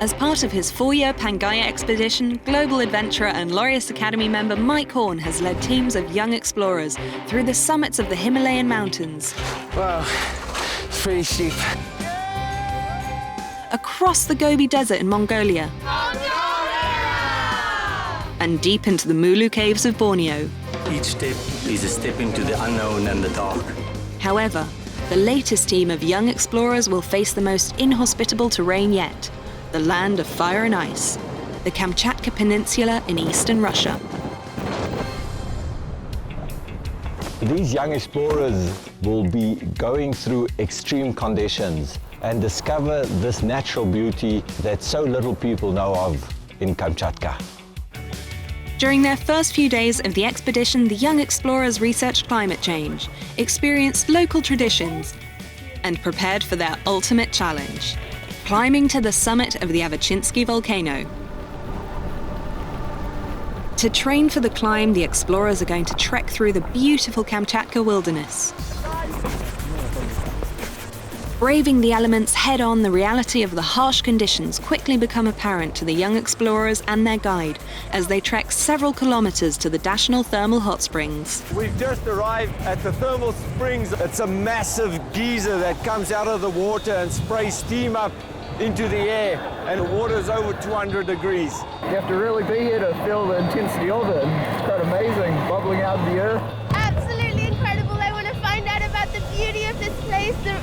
As part of his 4-year Pangaea Expedition, global adventurer and Laureus Academy member Mike Horn has led teams of young explorers through the summits of the Himalayan mountains. Wow, it's pretty steep. Across the Gobi Desert in Mongolia. And deep into the Mulu caves of Borneo. Each step is a step into the unknown and the dark. However, the latest team of young explorers will face the most inhospitable terrain yet, the land of fire and ice, the Kamchatka Peninsula in eastern Russia. These young explorers will be going through extreme conditions and discover this natural beauty that so little people know of in Kamchatka. During their first few days of the expedition, the young explorers researched climate change, experienced local traditions, and prepared for their ultimate challenge, climbing to the summit of the Avachinsky volcano. To train for the climb, the explorers are going to trek through the beautiful Kamchatka wilderness. Braving the elements head-on, the reality of the harsh conditions quickly become apparent to the young explorers and their guide as they trek several kilometers to the National Thermal Hot Springs. We've just arrived at the thermal springs. It's a massive geyser that comes out of the water and sprays steam up into the air, and the water is over 200 degrees. You have to really be here to feel the intensity of it. It's quite amazing, bubbling out of the earth. Absolutely incredible. I want to find out about the beauty of this place, the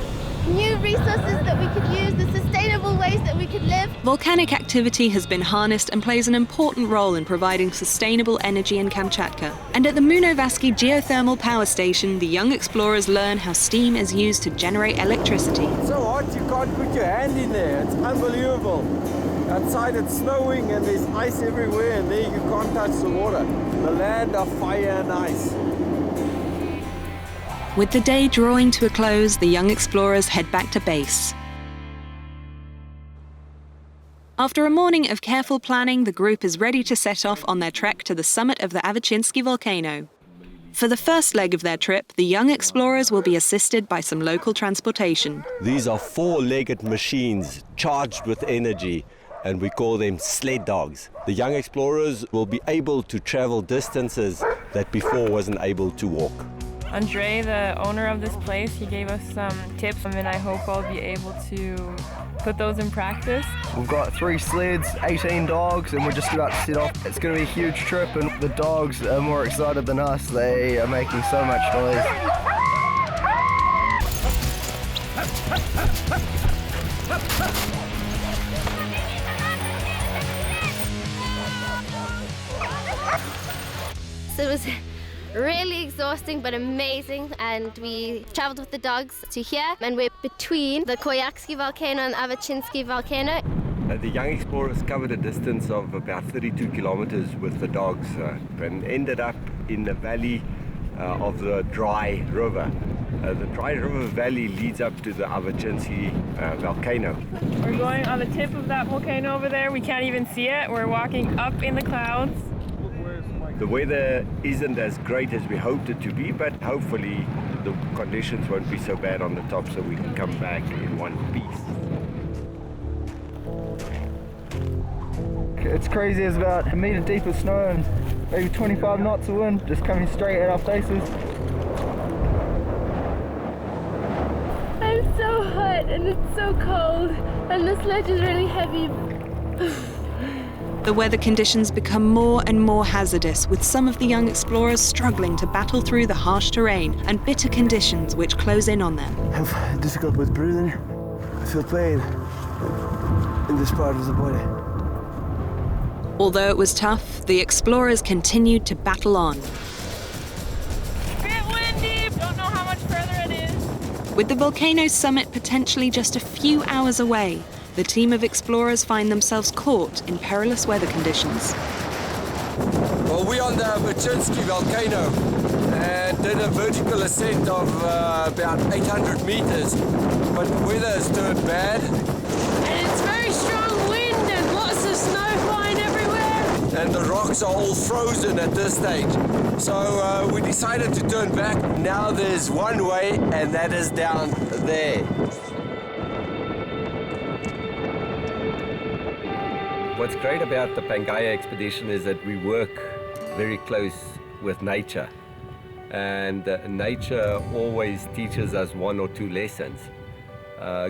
new resources that we could use, the sustainable ways that we could live. Volcanic activity has been harnessed and plays an important role in providing sustainable energy in Kamchatka. And at the Munovaski geothermal power station, the young explorers learn how steam is used to generate electricity. It's so hot you can't put your hand in there. It's unbelievable. Outside it's snowing and there's ice everywhere, and there you can't touch the water. The land of fire and ice. With the day drawing to a close, the young explorers head back to base. After a morning of careful planning, the group is ready to set off on their trek to the summit of the Avachinsky volcano. For the first leg of their trip, the young explorers will be assisted by some local transportation. These are 4-legged machines charged with energy, and we call them sled dogs. The young explorers will be able to travel distances that before wasn't able to walk. Andre, the owner of this place, he gave us some tips, and I hope I'll be able to put those in practice. We've got 3 sleds, 18 dogs, and we're just about to set off. It's going to be a huge trip, and the dogs are more excited than us. They are making so much noise. So it was really exhausting but amazing, and we traveled with the dogs to here, and we're between the Koyaksky volcano and the Avachinsky volcano. The young explorers covered a distance of about 32 kilometers with the dogs and ended up in the valley of the Dry River. The Dry River valley leads up to the Avachinsky volcano. We're going on the tip of that volcano over there. We can't even see it. We're walking up in the clouds. The weather isn't as great as we hoped it to be, but hopefully the conditions won't be so bad on the top, so we can come back in one piece. It's crazy, it's about a meter deep of snow and maybe 25 knots of wind just coming straight at our faces. I'm so hot and it's so cold, and the sledge is really heavy. The weather conditions become more and more hazardous, with some of the young explorers struggling to battle through the harsh terrain and bitter conditions which close in on them. I have difficult with breathing. I feel pain in this part of the body. Although it was tough, the explorers continued to battle on. Bit windy, don't know how much further it is. With the volcano's summit potentially just a few hours away, the team of explorers find themselves caught in perilous weather conditions. Well, we're on the Avachinsky volcano and did a vertical ascent of about 800 meters, but the weather has turned bad. And it's very strong wind and lots of snow flying everywhere. And the rocks are all frozen at this stage. So we decided to turn back. Now there's one way, and that is down there. What's great about the Pangaea Expedition is that we work very close with nature. And nature always teaches us one or two lessons.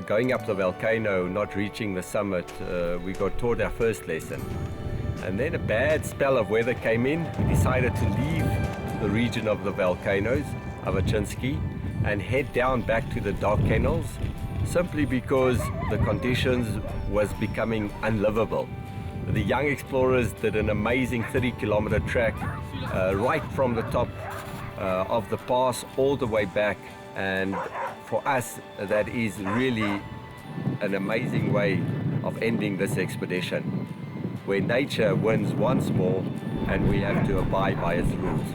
Going up the volcano, not reaching the summit, we got taught our first lesson. And then a bad spell of weather came in. We decided to leave the region of the volcanoes, Avachinsky, and head down back to the dog kennels, simply because the conditions was becoming unlivable. The young explorers did an amazing 30-kilometer trek right from the top of the pass all the way back, and for us that is really an amazing way of ending this expedition, where nature wins once more and we have to abide by its rules.